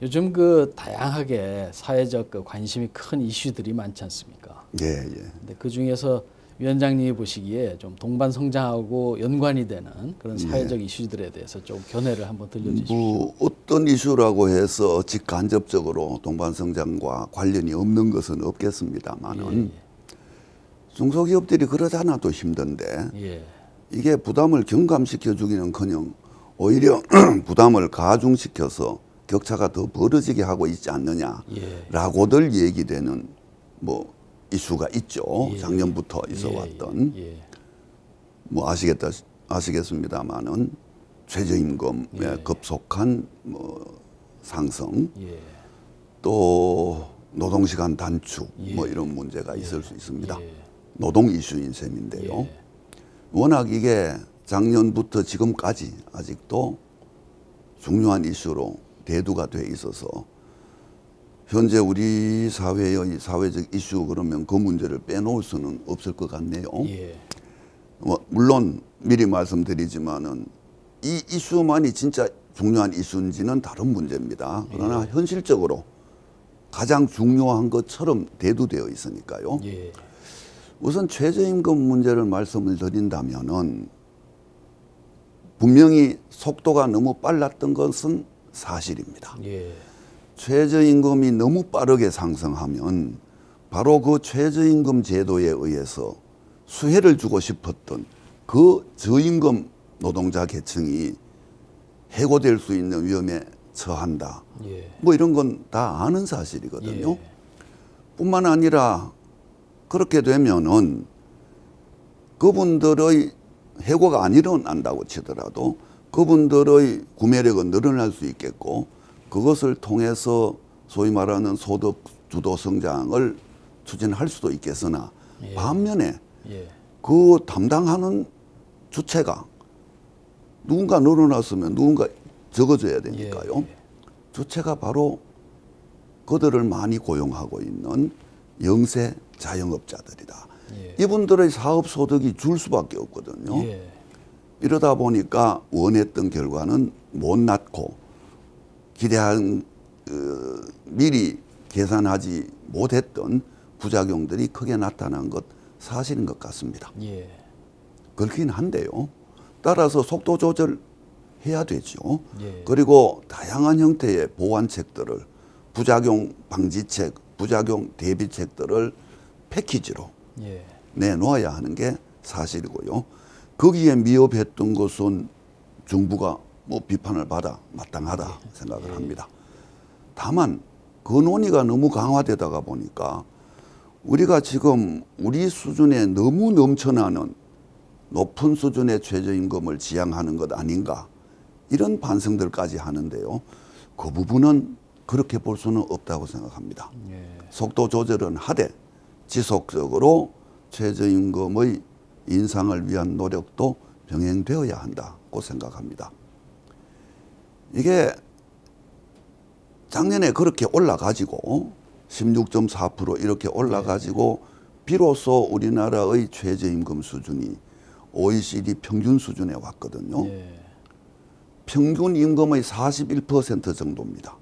요즘 그 다양하게 사회적 그 관심이 큰 이슈들이 많지 않습니까? 예. 근데 그 중에서 위원장님이 보시기에 좀 동반 성장하고 연관이 되는 그런 사회적 이슈들에 대해서 좀 견해를 한번 들려주십시오. 어떤 이슈라고 해서 직간접적으로 동반 성장과 관련이 없는 것은 없겠습니다만은 중소기업들이 그러잖아도 힘든데 이게 부담을 경감시켜 주기는커녕 오히려 부담을 가중시켜서 격차가 더 벌어지게 하고 있지 않느냐라고들 얘기되는 뭐 이슈가 있죠. 작년부터 있어왔던 뭐 아시겠습니다만은 최저임금의 급속한 뭐 상승, 또 노동시간 단축 뭐 이런 문제가 있을 수 있습니다. 노동 이슈인 셈인데요. 워낙 이게 작년부터 지금까지 아직도 중요한 이슈로 대두가 돼 있어서 현재 우리 사회의 사회적 이슈 그러면 그 문제를 빼놓을 수는 없을 것 같네요. 뭐 물론 미리 말씀드리지만은 이 이슈만이 진짜 중요한 이슈인지는 다른 문제입니다. 그러나 현실적으로 가장 중요한 것처럼 대두되어 있으니까요. 우선 최저임금 문제를 말씀을 드린다면은 분명히 속도가 너무 빨랐던 것은 사실입니다. 최저임금이 너무 빠르게 상승하면 바로 그 최저임금 제도에 의해서 수혜를 주고 싶었던 그 저임금 노동자 계층이 해고될 수 있는 위험에 처한다. 뭐 이런 건 다 아는 사실이거든요. 뿐만 아니라 그렇게 되면은 그분들의 해고가 안 일어난다고 치더라도 그분들의 구매력은 늘어날 수 있겠고 그것을 통해서 소위 말하는 소득 주도 성장을 추진할 수도 있겠으나 반면에 그 담당하는 주체가 누군가 늘어났으면 누군가 적어줘야 되니까요. 주체가 바로 그들을 많이 고용하고 있는 영세 자영업자들이다. 이분들의 사업 소득이 줄 수밖에 없거든요. 이러다 보니까 원했던 결과는 못 낳고 기대한 미리 계산하지 못했던 부작용들이 크게 나타난 것 사실인 것 같습니다. 그렇긴 한데요. 따라서 속도 조절해야 되죠. 그리고 다양한 형태의 보완책들을 부작용 방지책, 부작용 대비책들을 패키지로 내놓아야 하는 게 사실이고요. 거기에 미흡했던 것은 정부가 뭐 비판을 받아 마땅하다 생각을 합니다. 다만 그 논의가 너무 강화되다가 보니까 우리가 지금 우리 수준에 너무 넘쳐나는 높은 수준의 최저임금을 지향하는 것 아닌가 이런 반성들까지 하는데요. 그 부분은 그렇게 볼 수는 없다고 생각합니다. 속도 조절은 하되 지속적으로 최저임금의 인상을 위한 노력도 병행되어야 한다고 생각합니다. 이게 작년에 그렇게 올라가지고 16.4% 이렇게 올라가지고 비로소 우리나라의 최저임금 수준이 OECD 평균 수준에 왔거든요. 평균 임금의 41% 정도입니다.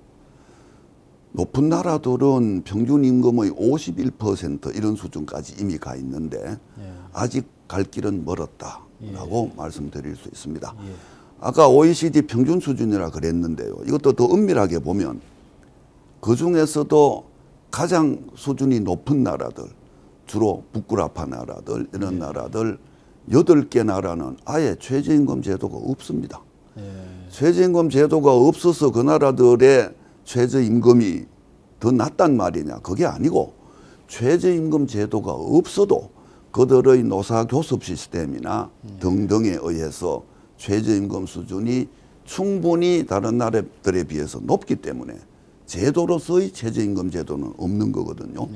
높은 나라들은 평균 임금의 51% 이런 수준까지 이미 가 있는데 아직 갈 길은 멀었다라고 말씀드릴 수 있습니다. 아까 OECD 평균 수준이라 그랬는데요. 이것도 더 엄밀하게 보면 그중에서도 가장 수준이 높은 나라들, 주로 북구라파 나라들, 이런 나라들 8개 나라는 아예 최저임금 제도가 없습니다. 최저임금 제도가 없어서 그 나라들의 최저임금이 더 낮단 말이냐. 그게 아니고 최저임금 제도가 없어도 그들의 노사교섭 시스템이나 등등에 의해서 최저임금 수준이 충분히 다른 나라들에 비해서 높기 때문에 제도로서의 최저임금 제도는 없는 거거든요.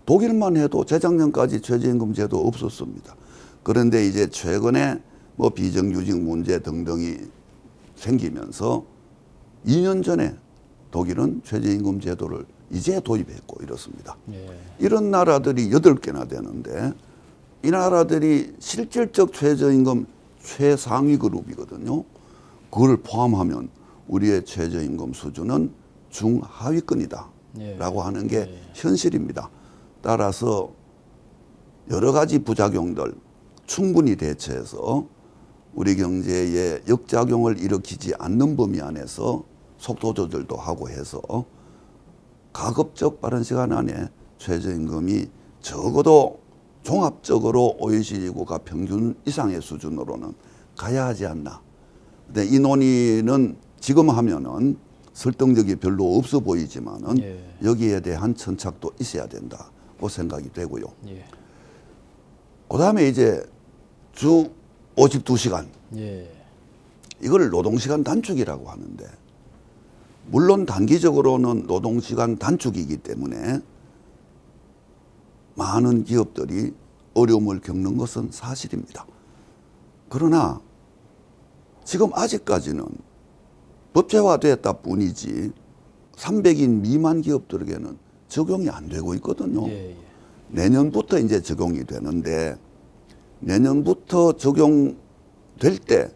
독일만 해도 재작년까지 최저임금 제도 없었습니다. 그런데 이제 최근에 뭐 비정규직 문제 등등이 생기면서 2년 전에 독일은 최저임금 제도를 이제 도입했고 이렇습니다. 이런 나라들이 8개나 되는데 이 나라들이 실질적 최저임금 최상위 그룹이거든요. 그걸 포함하면 우리의 최저임금 수준은 중하위권이다 예. 라고 하는 게 예. 현실입니다. 따라서 여러 가지 부작용들 충분히 대처해서 우리 경제에 역작용을 일으키지 않는 범위 안에서 속도 조절도 하고 해서 가급적 빠른 시간 안에 최저임금이 적어도 종합적으로 OECD 국가 평균 이상의 수준으로는 가야 하지 않나. 근데 이 논의는 지금 하면은 설득력이 별로 없어 보이지만은 예. 여기에 대한 천착도 있어야 된다고 생각이 되고요. 예. 그다음에 이제 주 52시간. 예. 이걸 노동시간 단축이라고 하는데 물론 단기적으로는 노동시간 단축이기 때문에 많은 기업들이 어려움을 겪는 것은 사실입니다. 그러나 지금 아직까지는 법제화됐다 뿐이지 300인 미만 기업들에게는 적용이 안 되고 있거든요. 예. 예. 내년부터 이제 적용이 되는데 내년부터 적용될 때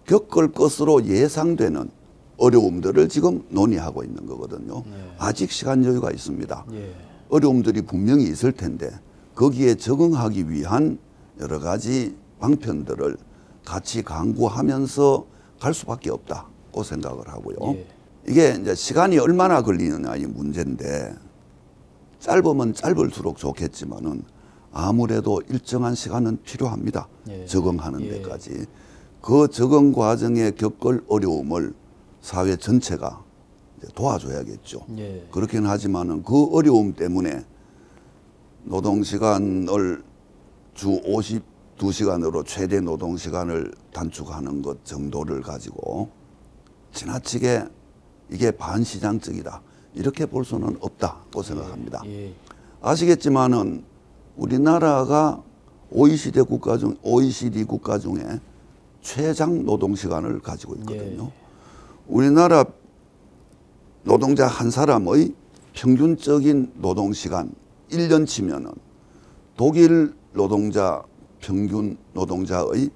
겪을 것으로 예상되는 어려움들을 지금 논의하고 있는 거거든요. 아직 시간 여유가 있습니다. 예. 어려움들이 분명히 있을 텐데 거기에 적응하기 위한 여러 가지 방편들을 같이 강구하면서 갈 수밖에 없다고 생각을 하고요. 예. 이게 이제 시간이 얼마나 걸리느냐 이 문제인데 짧으면 짧을수록 좋겠지만은 아무래도 일정한 시간은 필요합니다. 예. 적응하는 예. 데까지. 그 적응 과정에 겪을 어려움을 사회 전체가 이제 도와줘야겠죠. 예. 그렇긴 하지만은 그 어려움 때문에 노동시간을 주 52시간으로 최대 노동시간을 단축하는 것 정도를 가지고 지나치게 이게 반시장적이다. 이렇게 볼 수는 없다고 생각합니다. 예. 아시겠지만은 우리나라가 OECD 국가 중에 최장 노동시간을 가지고 있거든요. 예. 우리나라 노동자 한 사람의 평균적인 노동시간 1년 치면은 독일 노동자 평균 노동자의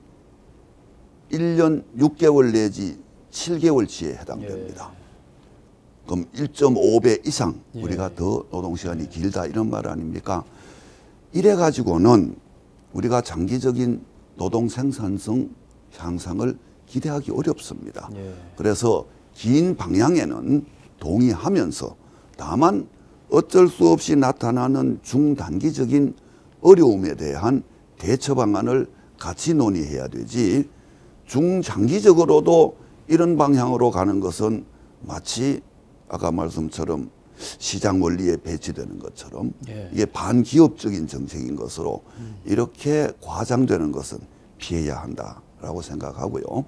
1년 6개월 내지 7개월치에 해당됩니다. 예. 그럼 1.5배 이상 예. 우리가 더 노동시간이 길다 이런 말 아닙니까? 이래 가지고는 우리가 장기적인 노동 생산성 향상을 기대하기 어렵습니다. 예. 그래서 긴 방향에는 동의하면서 다만 어쩔 수 없이 나타나는 중단기적인 어려움에 대한 대처 방안을 같이 논의해야 되지 중장기적으로도 이런 방향으로 가는 것은 마치 아까 말씀처럼 시장 원리에 배치되는 것처럼 예. 이게 반기업적인 정책인 것으로 이렇게 과장되는 것은 피해야 한다라고 생각하고요.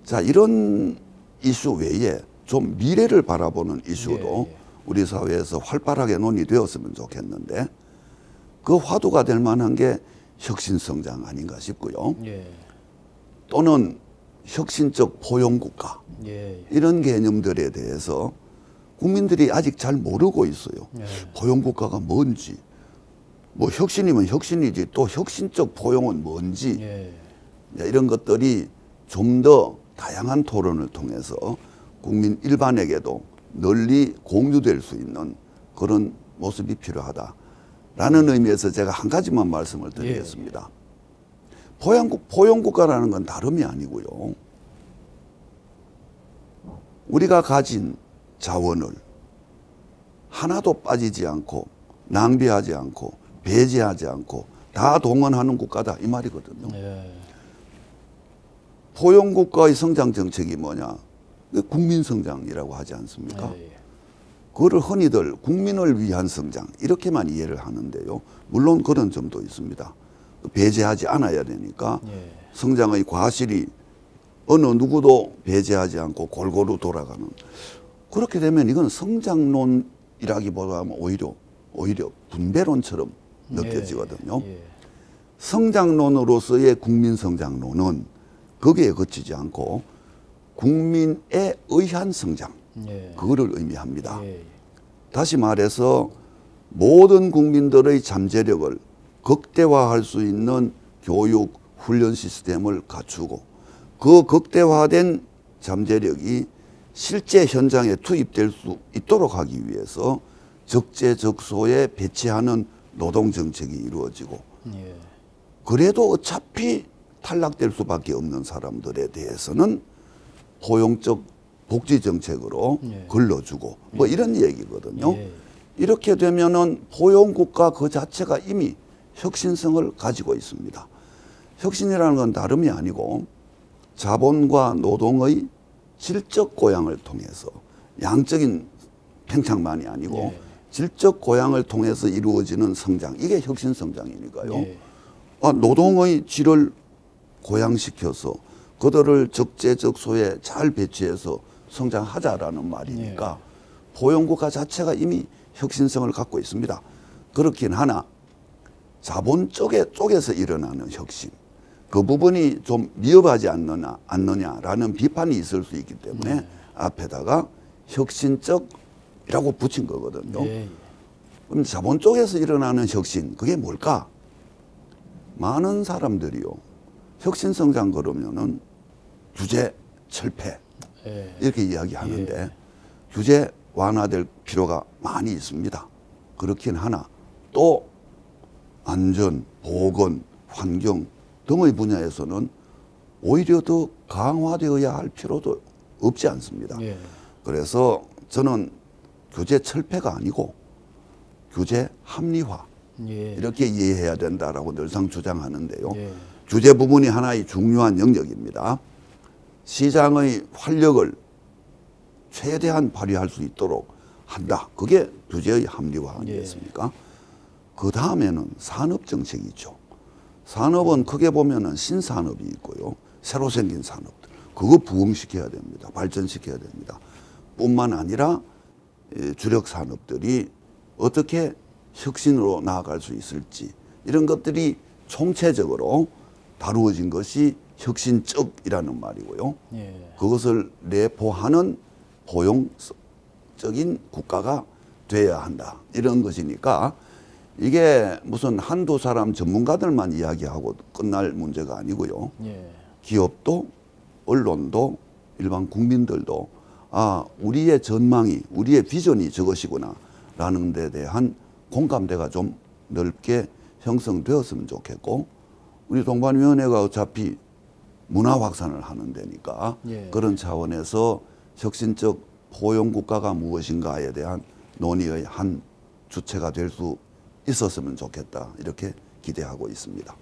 자, 이런 이슈 외에 좀 미래를 바라보는 이슈도 예. 우리 사회에서 활발하게 논의되었으면 좋겠는데 그 화두가 될 만한 게 혁신성장 아닌가 싶고요. 예. 또는 혁신적 포용국가 예. 이런 개념들에 대해서 국민들이 아직 잘 모르고 있어요. 예. 포용국가가 뭔지 뭐 혁신이면 혁신이지 또 혁신적 포용은 뭔지 예. 이런 것들이 좀 더 다양한 토론을 통해서 국민 일반에게도 널리 공유될 수 있는 그런 모습이 필요하다라는 의미에서 제가 한 가지만 말씀을 드리겠습니다. 포용국가라는 건 다름이 아니고요. 우리가 가진 자원을 하나도 빠지지 않고 낭비하지 않고 배제하지 않고 다 동원하는 국가다 이 말이거든요. 예. 포용국가의 성장 정책이 뭐냐? 국민 성장이라고 하지 않습니까? 예. 그거를 흔히들 국민을 위한 성장 이렇게만 이해를 하는데요. 물론 그런 점도 있습니다. 배제하지 않아야 되니까 예. 성장의 과실이 어느 누구도 배제하지 않고 골고루 돌아가는 그렇게 되면 이건 성장론이라기보다는 오히려 분배론처럼 느껴지거든요. 예. 성장론으로서의 국민성장론은 거기에 그치지 않고 국민에 의한 성장 예. 그거를 의미합니다. 예. 다시 말해서 모든 국민들의 잠재력을 극대화할 수 있는 교육, 훈련 시스템을 갖추고 그 극대화된 잠재력이 실제 현장에 투입될 수 있도록 하기 위해서 적재적소에 배치하는 노동 정책이 이루어지고 예. 그래도 어차피 탈락될 수밖에 없는 사람들에 대해서는 포용적 복지 정책으로 예. 걸러주고 뭐 이런 얘기거든요. 예. 이렇게 되면은 포용국가 그 자체가 이미 혁신성을 가지고 있습니다. 혁신이라는 건 다름이 아니고 자본과 노동의 질적 고양을 통해서 양적인 팽창만이 아니고 예. 질적 고양을 통해서 이루어지는 성장, 이게 혁신 성장이니까요. 예. 노동의 질을 고양시켜서 그들을 적재적소에 잘 배치해서 성장하자라는 말이니까 포용국가 자체가 이미 혁신성을 갖고 있습니다. 그렇긴 하나 자본 쪽에서 일어나는 혁신, 그 부분이 좀 미흡하지 않느냐라는 비판이 있을 수 있기 때문에 앞에다가 혁신적이라고 붙인 거거든요. 예. 그럼 자본 쪽에서 일어나는 혁신, 그게 뭘까? 많은 사람들이요, 혁신 성장 그러면은 규제 철폐 예. 이렇게 이야기하는데 규제 완화될 필요가 많이 있습니다. 그렇긴 하나 또 안전, 보건, 환경 등의 분야에서는 오히려 더 강화되어야 할 필요도 없지 않습니다. 예. 그래서 저는 규제 철폐가 아니고 규제 합리화 예. 이렇게 이해해야 된다라고 늘상 주장하는데요. 예. 규제 부분이 하나의 중요한 영역입니다. 시장의 활력을 최대한 발휘할 수 있도록 한다. 그게 규제의 합리화 아니겠습니까? 그 다음에는 산업정책이죠. 산업은 크게 보면은 신산업이 있고요. 새로 생긴 산업들. 그거 부흥시켜야 됩니다. 발전시켜야 됩니다. 뿐만 아니라 주력 산업들이 어떻게 혁신으로 나아갈 수 있을지 이런 것들이 총체적으로 다루어진 것이 혁신적이라는 말이고요. 예. 그것을 내포하는 포용적인 국가가 돼야 한다. 이런 것이니까 이게 무슨 한두 사람 전문가들만 이야기하고 끝날 문제가 아니고요. 예. 기업도 언론도 일반 국민들도 우리의 전망이 우리의 비전이 저것이구나 라는 데 대한 공감대가 좀 넓게 형성되었으면 좋겠고 우리 동반위원회가 어차피 문화 확산을 하는 데니까 그런 차원에서 혁신적 포용국가가 무엇인가에 대한 논의의 한 주체가 될 수 있었으면 좋겠다 이렇게 기대하고 있습니다.